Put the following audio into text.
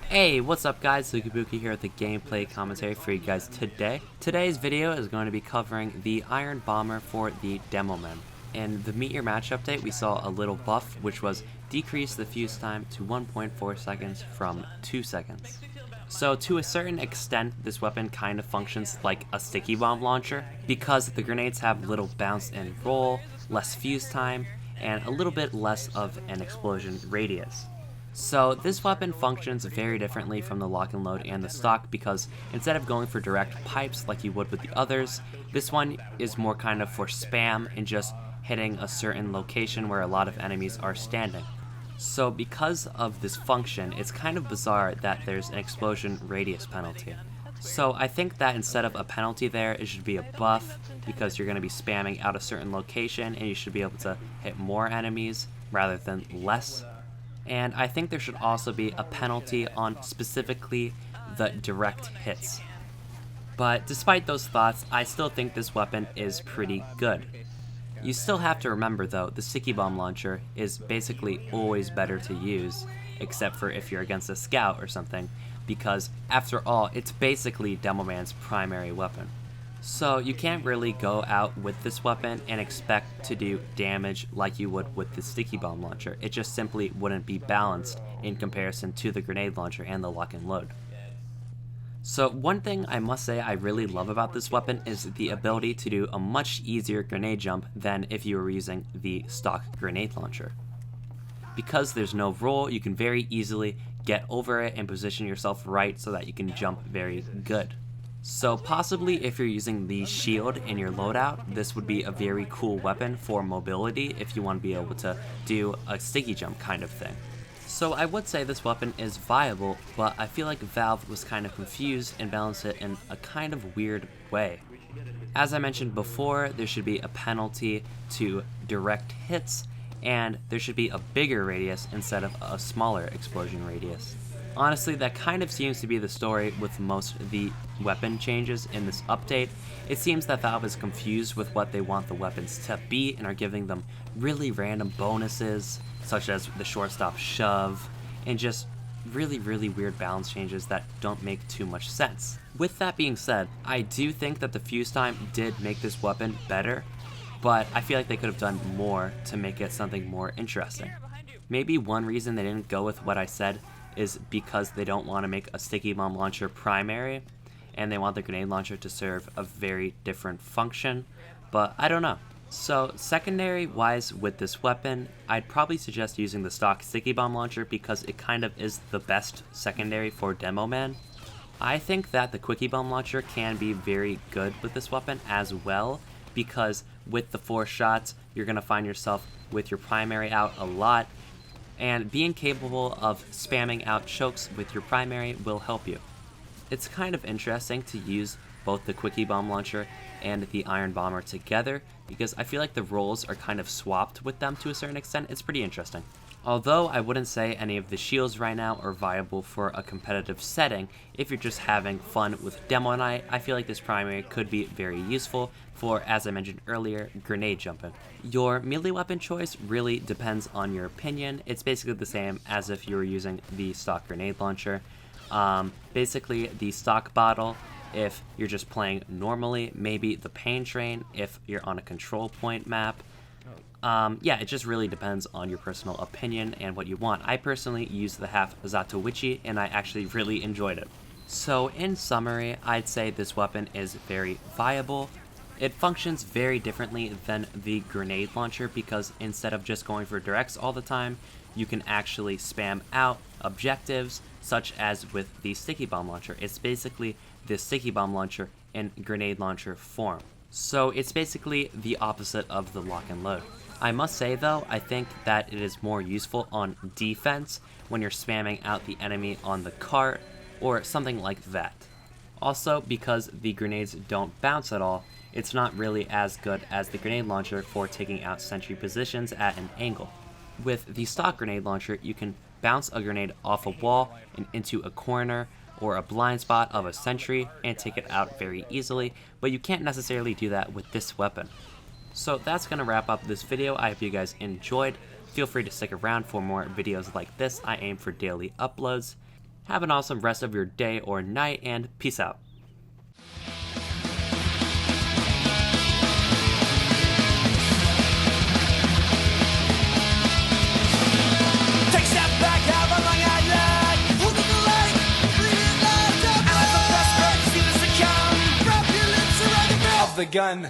Hey, what's up guys, Pooky here with the gameplay commentary for you guys today. Today's video is going to be covering the Iron Bomber for the Demo Man. In the Meet Your Match update, we saw a little buff, which was decrease the fuse time to 1.4 seconds from 2 seconds. So to a certain extent, this weapon kind of functions like a sticky bomb launcher, because the grenades have little bounce and roll, less fuse time, and a little bit less of an explosion radius. So this weapon functions very differently from the lock-and-load and the stock, because instead of going for direct pipes like you would with the others, this one is more kind of for spam and just hitting a certain location where a lot of enemies are standing. So because of this function, it's kind of bizarre that there's an explosion radius penalty. So I think that instead of a penalty there, it should be a buff, because you're going to be spamming out a certain location and you should be able to hit more enemies rather than less. And I think there should also be a penalty on specifically the direct hits. But despite those thoughts, I still think this weapon is pretty good. You still have to remember though, the sticky bomb launcher is basically always better to use, except for if you're against a scout or something, because after all, it's basically Demo Man's primary weapon. So you can't really go out with this weapon and expect to do damage like you would with the sticky bomb launcher. It just simply wouldn't be balanced in comparison to the grenade launcher and the lock-and-load. So one thing I must say I really love about this weapon is the ability to do a much easier grenade jump than if you were using the stock grenade launcher. Because there's no roll, you can very easily get over it and position yourself right so that you can jump very good. So possibly if you're using the shield in your loadout, this would be a very cool weapon for mobility if you want to be able to do a sticky jump kind of thing. So I would say this weapon is viable, but I feel like Valve was kind of confused and balanced it in a kind of weird way. As I mentioned before, there should be a penalty to direct hits, and there should be a bigger radius instead of a smaller explosion radius. Honestly, that kind of seems to be the story with most of the weapon changes in this update. It seems that Valve is confused with what they want the weapons to be and are giving them really random bonuses, such as the shortstop shove, and just really weird balance changes that don't make too much sense. With that being said, I do think that the fuse time did make this weapon better, but I feel like they could have done more to make it something more interesting. Maybe one reason they didn't go with what I said is because they don't want to make a sticky bomb launcher primary, and they want the grenade launcher to serve a very different function, but I don't know. So secondary wise with this weapon, I'd probably suggest using the stock sticky bomb launcher because it kind of is the best secondary for Demo Man. I think that the quickie bomb launcher can be very good with this weapon as well, because with the 4 shots, you're going to find yourself with your primary out a lot, and being capable of spamming out chokes with your primary will help you. It's kind of interesting to use both the quickie bomb launcher and the Iron Bomber together, because I feel like the roles are kind of swapped with them to a certain extent. It's pretty interesting. Although I wouldn't say any of the shields right now are viable for a competitive setting, if you're just having fun with Demo Night, I feel like this primary could be very useful for, as I mentioned earlier, grenade jumping. Your melee weapon choice really depends on your opinion. It's basically the same as if you were using the stock grenade launcher. Basically the stock bottle if you're just playing normally, maybe the pain train if you're on a control point map. Yeah, it just really depends on your personal opinion and what you want. I personally use the half Zatoichi, and I actually really enjoyed it. So in summary, I'd say this weapon is very viable. It functions very differently than the grenade launcher, because instead of just going for directs all the time, you can actually spam out objectives, such as with the sticky bomb launcher. It's basically the sticky bomb launcher in grenade launcher form. So it's basically the opposite of the lock-and-load. I must say though, I think that it is more useful on defense when you're spamming out the enemy on the cart or something like that. Also, because the grenades don't bounce at all, it's not really as good as the grenade launcher for taking out sentry positions at an angle. With the stock grenade launcher, you can bounce a grenade off a wall and into a corner or a blind spot of a sentry and take it out very easily, but you can't necessarily do that with this weapon. So that's going to wrap up this video. I hope you guys enjoyed. Feel free to stick around for more videos like this. I aim for daily uploads. Have an awesome rest of your day or night, and peace out. The gun.